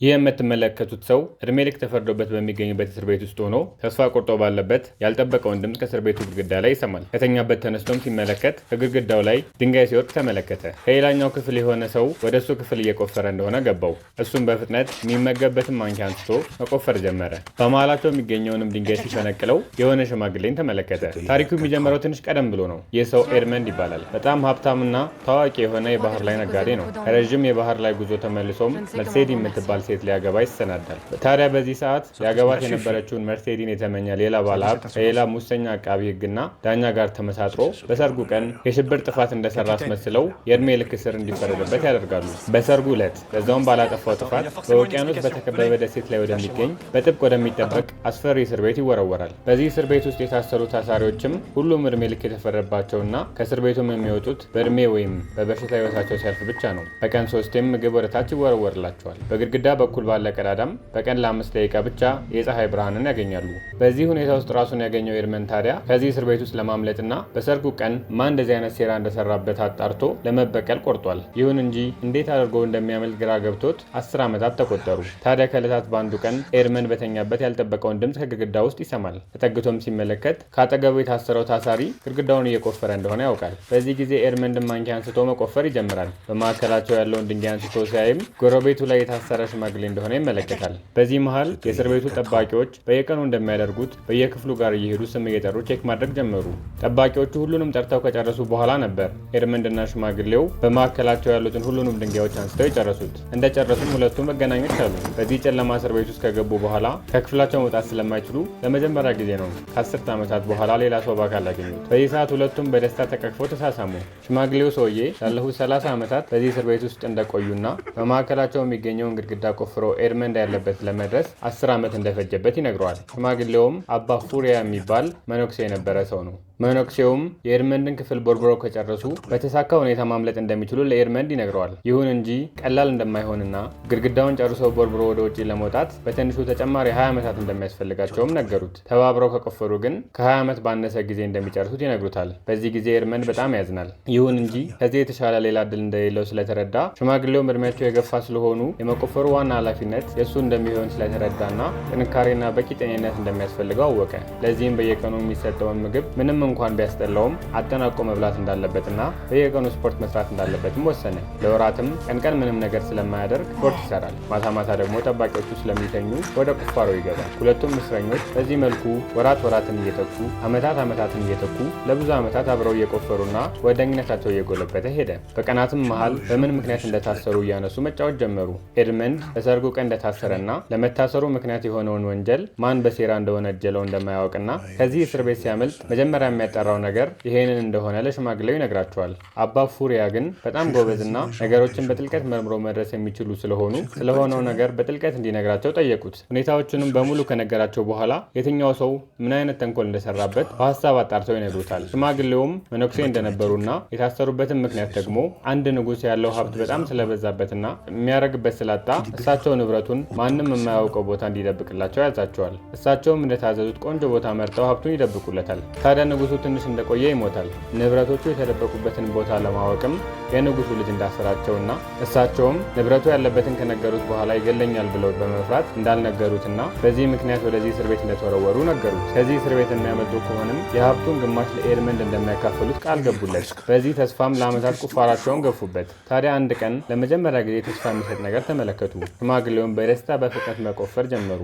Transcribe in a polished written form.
ይህ የምትመለከቱት ሰው እድሜ ልክ ተፈርዶበት በሚገኝበት እስር ቤት ውስጥ ሆኖ ተስፋ ቆርጦ ባለበት ያልጠበቀውን ድምፅ ከእስር ቤቱ ግድግዳ ላይ ይሰማል። ከተኛበት ተነስቶም ሲመለከት ከግድግዳው ላይ ድንጋይ ሲወድቅ ተመለከተ። ከሌላኛው ክፍል የሆነ ሰው ወደ እሱ ክፍል እየቆፈረ እንደሆነ ገባው። እሱም በፍጥነት የሚመገበትን ማንኪያ አንስቶ መቆፈር ጀመረ። በመሃላቸው የሚገኘውንም ድንጋይ ሲፈነቅለው የሆነ ሽማግሌን ተመለከተ። ታሪኩ የሚጀምረው ትንሽ ቀደም ብሎ ነው። ይህ ሰው ኤድመንድ ይባላል። በጣም ሀብታምና ታዋቂ የሆነ የባህር ላይ ነጋዴ ነው። ረዥም የባህር ላይ ጉዞ ተመልሶም መርሴዲ የምትባል ሴት ሊያገባ ይሰናዳል። ታዲያ በዚህ ሰዓት ሊያገባት የነበረችውን መርሴዲን የተመኘ ሌላ ባለሀብት ከሌላ ሙሰኛ አቃቢ ሕግና ዳኛ ጋር ተመሳጥሮ በሰርጉ ቀን የሽብር ጥፋት እንደሰራ አስመስለው የእድሜ ልክ እስር እንዲፈረድበት ያደርጋሉ። በሰርጉ ዕለት ለዛውም ባላጠፋው ጥፋት በውቅያኖስ በተከበበ ደሴት ላይ ወደሚገኝ በጥብቅ ወደሚጠበቅ አስፈሪ እስር ቤት ይወረወራል። በዚህ እስር ቤት ውስጥ የታሰሩ ታሳሪዎችም ሁሉም እድሜ ልክ የተፈረደባቸውና ከእስር ቤቱም የሚወጡት በእድሜ ወይም በበሽታ ህይወታቸው ሲያልፍ ብቻ ነው። በቀን 3ም ምግብ ወደታች ይወረወርላቸዋል። በግድግዳ በኩል ባለ ቀዳዳም በቀን ለ5 ደቂቃ ብቻ የፀሐይ ብርሃንን ያገኛሉ። በዚህ ሁኔታ ውስጥ ራሱን ያገኘው ኤድመንድ ታዲያ ከዚህ እስር ቤት ውስጥ ለማምለጥና በሰርጉ ቀን ማን እንደዚህ አይነት ሴራ እንደሰራበት አጣርቶ ለመበቀል ቆርጧል። ይሁን እንጂ እንዴት አድርጎ እንደሚያመልጥ ግራ ገብቶት 10 ዓመታት ተቆጠሩ። ታዲያ ከዕለታት በአንዱ ቀን ኤድመንድ በተኛበት ያልጠበቀውን ድምፅ ከግድግዳ ውስጥ ይሰማል። ተጠግቶም ሲመለከት ከአጠገቡ የታሰረው ታሳሪ ግድግዳውን እየቆፈረ እንደሆነ ያውቃል። በዚህ ጊዜ ኤድመንድን ማንኪያ አንስቶ መቆፈር ይጀምራል። በመካከላቸው ያለውን ድንጋይ አንስቶ ሲያይም ጎረቤቱ ላይ የታሰረ ሽማግሌ እንደሆነ ይመለከታል። በዚህ መሃል የእስር ቤቱ ጠባቂዎች በየቀኑ እንደሚያደርጉት በየክፍሉ ጋር እየሄዱ ስም እየጠሩ ቼክ ማድረግ ጀመሩ። ጠባቂዎቹ ሁሉንም ጠርተው ከጨረሱ በኋላ ነበር ኤድመንድና ሽማግሌው በመካከላቸው ያሉትን ሁሉንም ድንጋዮች አንስተው የጨረሱት። እንደጨረሱም ሁለቱ መገናኘት ቻሉ። በዚህ ጨለማ እስር ቤት ውስጥ ከገቡ በኋላ ከክፍላቸው መውጣት ስለማይችሉ ለመጀመሪያ ጊዜ ነው ከ10 ዓመታት በኋላ ሌላ ሰው በአካል ያገኙት። በዚህ ሰዓት ሁለቱም በደስታ ተቃቅፈው ተሳሳሙ። ሽማግሌው ሰውዬ ላለፉት 30 ዓመታት በዚህ እስር ቤት ውስጥ እንደቆዩና በመካከላቸው የሚገኘውን ግድግዳ ቆፍሮ ኤድመንድ ያለበት ለመድረስ 10 ዓመት እንደፈጀበት ይነግረዋል። ሽማግሌውም አባ ፉሪያ የሚባል መነኩሴ የነበረ ሰው ነው። መነኩሴውም የኤድመንድን ክፍል ቦርብረው ከጨረሱ በተሳካ ሁኔታ ማምለጥ እንደሚችሉ ለኤድመንድ ይነግረዋል። ይሁን እንጂ ቀላል እንደማይሆንና ግድግዳውን ጨርሰው ቦርብሮ ወደ ውጭ ለመውጣት በትንሹ ተጨማሪ 20 ዓመታት እንደሚያስፈልጋቸውም ነገሩት። ተባብረው ከቆፈሩ ግን ከ20 ዓመት ባነሰ ጊዜ እንደሚጨርሱት ይነግሩታል። በዚህ ጊዜ ኤድመንድ በጣም ያዝናል። ይሁን እንጂ ከዚህ የተሻለ ሌላ እድል እንደሌለው ስለተረዳ ሽማግሌውም እድሜያቸው የገፋ ስለሆኑ የመቆፈሩ ዋና ኃላፊነት የእሱ እንደሚሆን ስለተረዳና ጥንካሬና በቂ ጤንነት እንደሚያስፈልገው አወቀ። ለዚህም በየቀኑ የሚሰጠውን ምግብ ምንም እንኳን ቢያስጠላውም አጠናቆ መብላት እንዳለበትና በየቀኑ ስፖርት መስራት እንዳለበትም ወሰነ። ለወራትም ቀን ምንም ነገር ስለማያደርግ ስፖርት ይሰራል። ማታ ማታ ደግሞ ጠባቂዎቹ ስለሚተኙ ወደ ቁፋሮ ይገባል። ሁለቱም እስረኞች በዚህ መልኩ ወራትን እየተኩ ዓመታትን እየተኩ ለብዙ ዓመታት አብረው እየቆፈሩና ወዳኝነታቸው እየጎለበተ ሄደ። በቀናትም መሃል በምን ምክንያት እንደታሰሩ እያነሱ መጫወት ጀመሩ። ኤድመንድ በሰርጉ ቀን እንደታሰረና ለመታሰሩ ምክንያት የሆነውን ወንጀል ማን በሴራ እንደወነጀለው እንደማያውቅና ከዚህ እስር ቤት ሲያመልጥ መጀመሪያ የሚያጠራው ነገር ይሄንን እንደሆነ ለሽማግሌው ይነግራቸዋል። አባ ፉሪያ ግን በጣም ጎበዝና ነገሮችን በጥልቀት መርምሮ መድረስ የሚችሉ ስለሆነው ነገር በጥልቀት እንዲነግራቸው ጠየቁት። ሁኔታዎቹንም በሙሉ ከነገራቸው በኋላ የትኛው ሰው ምን አይነት ተንኮል እንደሰራበት በሀሳብ አጣርተው ይነግሩታል። ሽማግሌውም መነኩሴ እንደነበሩና የታሰሩበትን ምክንያት ደግሞ አንድ ንጉሥ ያለው ሀብት በጣም ስለበዛበትና የሚያደርግበት ስላጣ እሳቸው ንብረቱን ማንም የማያውቀው ቦታ እንዲደብቅላቸው ያዛቸዋል። እሳቸውም እንደታዘዙት ቆንጆ ቦታ መርጠው ሀብቱን ይደብቁለታል። ታዲያ ንጉሱ ትንሽ እንደቆየ ይሞታል። ንብረቶቹ የተደበቁበትን ቦታ ለማወቅም የንጉሱ ልጅ እንዳሰራቸውና እሳቸውም ንብረቱ ያለበትን ከነገሩት በኋላ ይገለኛል ብለው በመፍራት እንዳልነገሩትና በዚህ ምክንያት ወደዚህ እስር ቤት እንደተወረወሩ ነገሩት። ከዚህ እስር ቤት የሚያመጡ ከሆነም የሀብቱን ግማሽ ለኤድመንድ እንደሚያካፍሉት ቃል ገቡለት። በዚህ ተስፋም ለዓመታት ቁፋራቸውን ገፉበት። ታዲያ አንድ ቀን ለመጀመሪያ ጊዜ ተስፋ የሚሰጥ ነገር ተመለከቱ። ሽማግሌውን በደስታ በፍጥነት መቆፈር ጀመሩ።